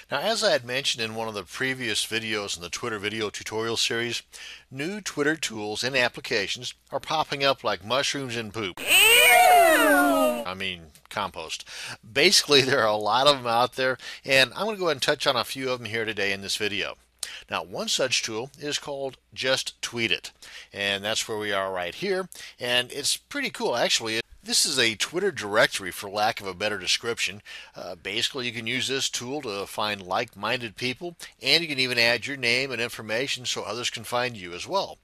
Now, as I had mentioned in one of the previous videos in the Twitter video tutorial series, new Twitter tools and applications are popping up like mushrooms in poop. I mean, compost. Basically, there are a lot of them out there, and I'm going to go ahead and touch on a few of them here today in this video. Now, one such tool is called Just Tweet It, and that's where we are right here, and it's pretty cool actually. This is a Twitter directory, for lack of a better description. Basically, you can use this tool to find like-minded people, and you can even add your name and information so others can find you as well.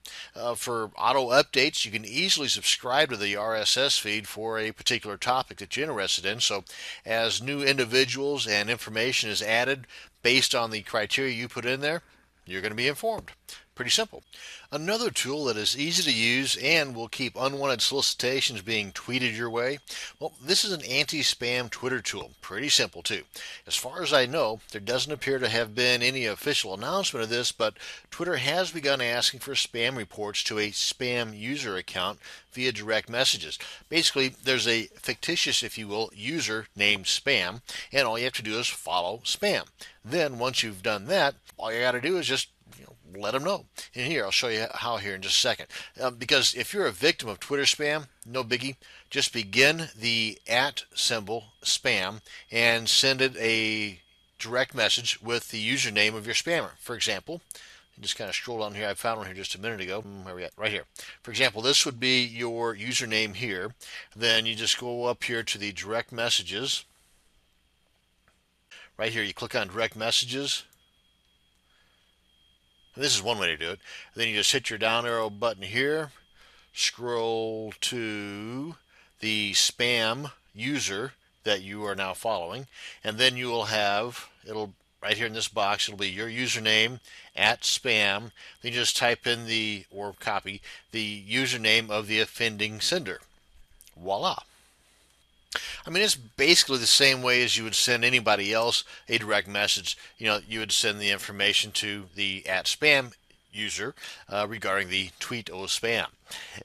For auto updates, you can easily subscribe to the RSS feed for a particular topic that you're interested in. So, as new individuals and information is added based on the criteria you put in there, you're going to be informed. Pretty simple. Another tool that is easy to use and will keep unwanted solicitations being tweeted your way, well, this is an anti-spam Twitter tool. Pretty simple too. As far as I know, there doesn't appear to have been any official announcement of this, but Twitter has begun asking for spam reports to a spam user account via direct messages. Basically, there's a fictitious, if you will, user named Spam, and all you have to do is follow Spam. Then once you've done that, all you got to do is just let them know. And here, I'll show you how here in just a second. Because if you're a victim of Twitter spam, no biggie. Just begin the @ symbol spam and send it a direct message with the username of your spammer. For example, just kind of scroll down here. I found one here just a minute ago. Where are we at? Right here. For example, this would be your username here. Then you just go up here to the direct messages. Right here, you click on direct messages. This is one way to do it. Then you just hit your down arrow button here, scroll to the spam user that you are now following, and then you will have, it'll right here in this box, it'll be your username @spam. Then you just type in or copy the username of the offending sender. Voila. I mean, it's basically the same way as you would send anybody else a direct message. You would send the information to the @spam user regarding the tweet o spam.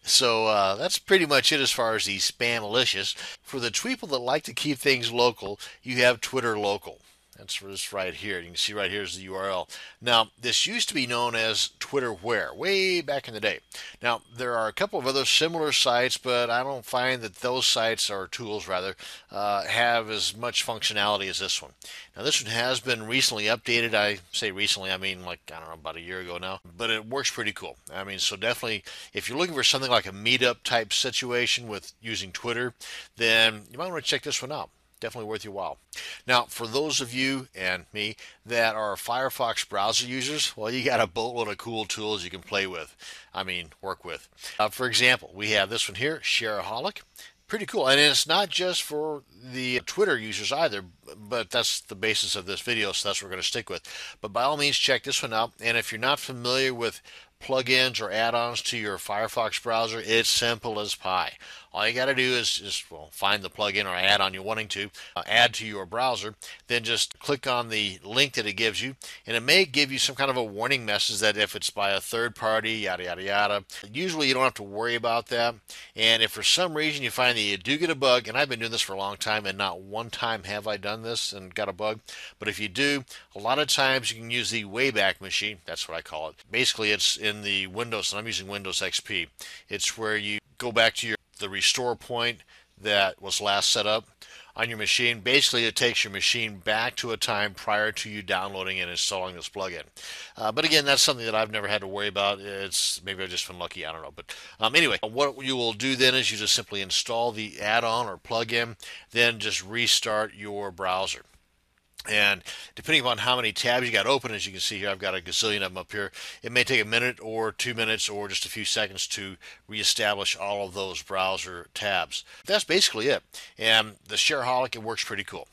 So that's pretty much it as far as the spam-alicious. For the people that like to keep things local, you have Twitter Local. That's this right here. You can see right here is the URL. Now, this used to be known as Twitter Where, way back in the day. Now, there are a couple of other similar sites, but I don't find that those sites, or tools rather, have as much functionality as this one. Now, this one has been recently updated. I say recently, I mean like, I don't know, about a year ago now. But it works pretty cool. I mean, so definitely, if you're looking for something like a meetup type situation with using Twitter, then you might want to check this one out. Definitely worth your while. Now, for those of you and me that are Firefox browser users, well, you got a boatload of cool tools you can play with. I mean, work with. For example, we have this one here, Shareaholic. Pretty cool. And it's not just for the Twitter users either, but that's the basis of this video, so that's what we're going to stick with. But by all means, check this one out. And if you're not familiar with plugins or add-ons to your Firefox browser, it's simple as pie. All you got to do is just find the plugin or add-on you're wanting to add to your browser. Then just click on the link that it gives you, and it may give you some kind of a warning message that if it's by a third party, yada yada yada. Usually you don't have to worry about that. And if for some reason you find that you do get a bug, and I've been doing this for a long time, and not one time have I done this and got a bug, but if you do, a lot of times you can use the Wayback Machine. That's what I call it. Basically, it's in the Windows, and I'm using Windows XP. It's where you go back to the restore point that was last set up on your machine. Basically, it takes your machine back to a time prior to you downloading and installing this plugin. But again, that's something that I've never had to worry about. It's maybe I've just been lucky. I don't know. But anyway, what you will do then is you just simply install the add-on or plugin, then just restart your browser. And depending upon how many tabs you got open, as you can see here, I've got a gazillion of them up here. It may take a minute or 2 minutes or just a few seconds to reestablish all of those browser tabs. That's basically it. And the Shareaholic, it works pretty cool.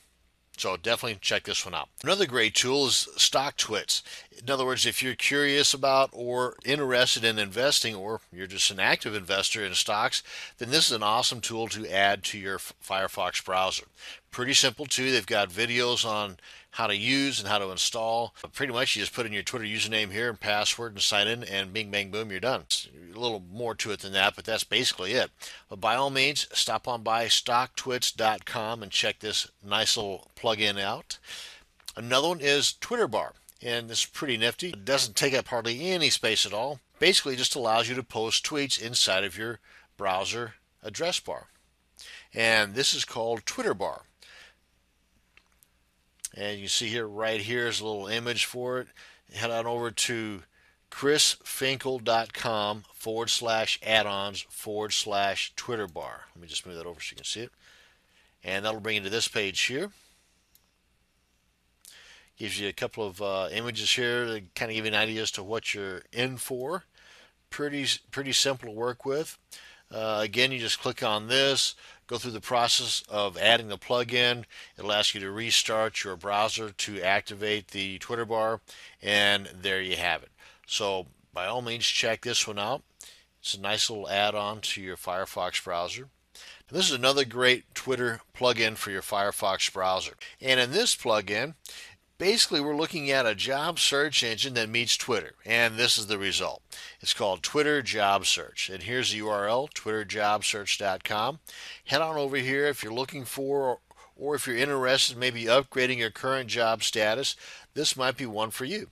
So definitely check this one out. Another great tool is stock Twits. In other words, if you're curious about or interested in investing, or you're just an active investor in stocks, then this is an awesome tool to add to your Firefox browser. Pretty simple too. They've got videos on how to use and how to install. Pretty much you just put in your Twitter username here and password and sign in, and bing bang boom, you're done. It's a little more to it than that, but that's basically it. But by all means, stop on by stocktwits.com and check this nice little plugin out. Another one is Twitter bar, and this is pretty nifty. It doesn't take up hardly any space at all. Basically, just allows you to post tweets inside of your browser address bar. And this is called Twitter bar. And you see here, right here is a little image for it. Head on over to chrisfinkel.com/add-ons/Twitter bar. Let me just move that over so you can see it. And that'll bring you to this page here. Gives you a couple of images here that kind of give you an idea as to what you're in for. Pretty simple to work with. Again, you just click on this, go through the process of adding the plugin. It'll ask you to restart your browser to activate the Twitter bar, and there you have it. So by all means, check this one out. It's a nice little add-on to your Firefox browser. Now, this is another great Twitter plugin for your Firefox browser. And in this plugin, basically, we're looking at a job search engine that meets Twitter, and this is the result. It's called Twitter Job Search, and here's the URL, twitterjobsearch.com. Head on over here if you're looking for, or if you're interested in maybe upgrading your current job status. This might be one for you.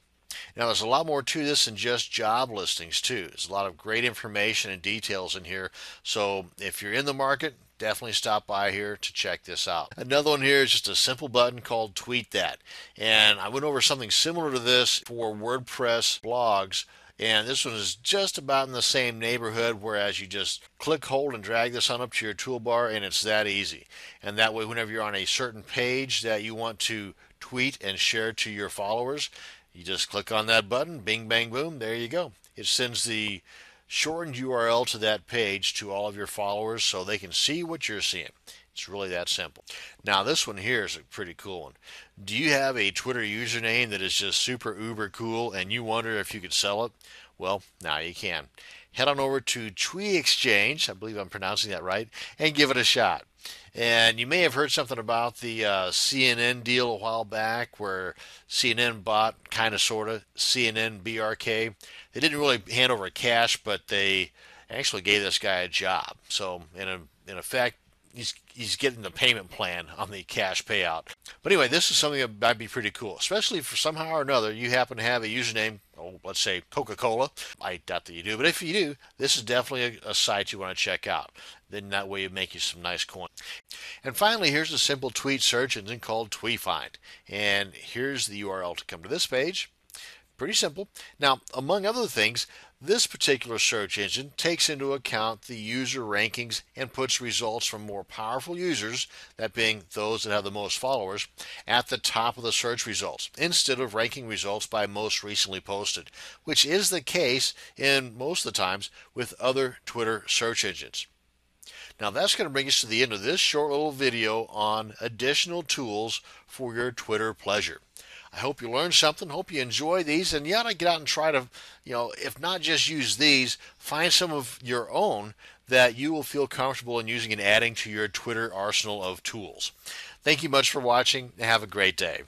Now, there's a lot more to this than just job listings, too. There's a lot of great information and details in here, so if you're in the market, definitely stop by here to check this out. Another one here is just a simple button called TweetThat. And I went over something similar to this for WordPress blogs. And this one is just about in the same neighborhood, whereas you just click, hold, and drag this on up to your toolbar, and it's that easy. And that way, whenever you're on a certain page that you want to tweet and share to your followers, you just click on that button, bing, bang, boom, there you go. It sends the shortened URL to that page to all of your followers so they can see what you're seeing. It's really that simple. Now, this one here is a pretty cool one. Do you have a Twitter username that is just super uber cool and you wonder if you could sell it? Well, now you can. Head on over to Tweet Exchange, I believe I'm pronouncing that right, and give it a shot. And you may have heard something about the CNN deal a while back where CNN bought, kind of, sort of, CNN BRK. They didn't really hand over cash, but they actually gave this guy a job. So in effect, he's getting the payment plan on the cash payout. But anyway, this is something that might be pretty cool, especially if for somehow or another you happen to have a username, let's say Coca-Cola. I doubt that you do, but if you do, this is definitely a site you want to check out. Then that way you make you some nice coin. And finally, here's a simple tweet search engine called TweetFind. And here's the URL to come to this page. Pretty simple. Now, among other things, this particular search engine takes into account the user rankings and puts results from more powerful users, that being those that have the most followers, at the top of the search results, instead of ranking results by most recently posted, which is the case in most of the times with other Twitter search engines. Now, that's going to bring us to the end of this short little video on additional tools for your Twitter pleasure. I hope you learned something. Hope you enjoy these, and you ought to get out and try to, if not just use these, find some of your own that you will feel comfortable in using and adding to your Twitter arsenal of tools. Thank you much for watching, and have a great day.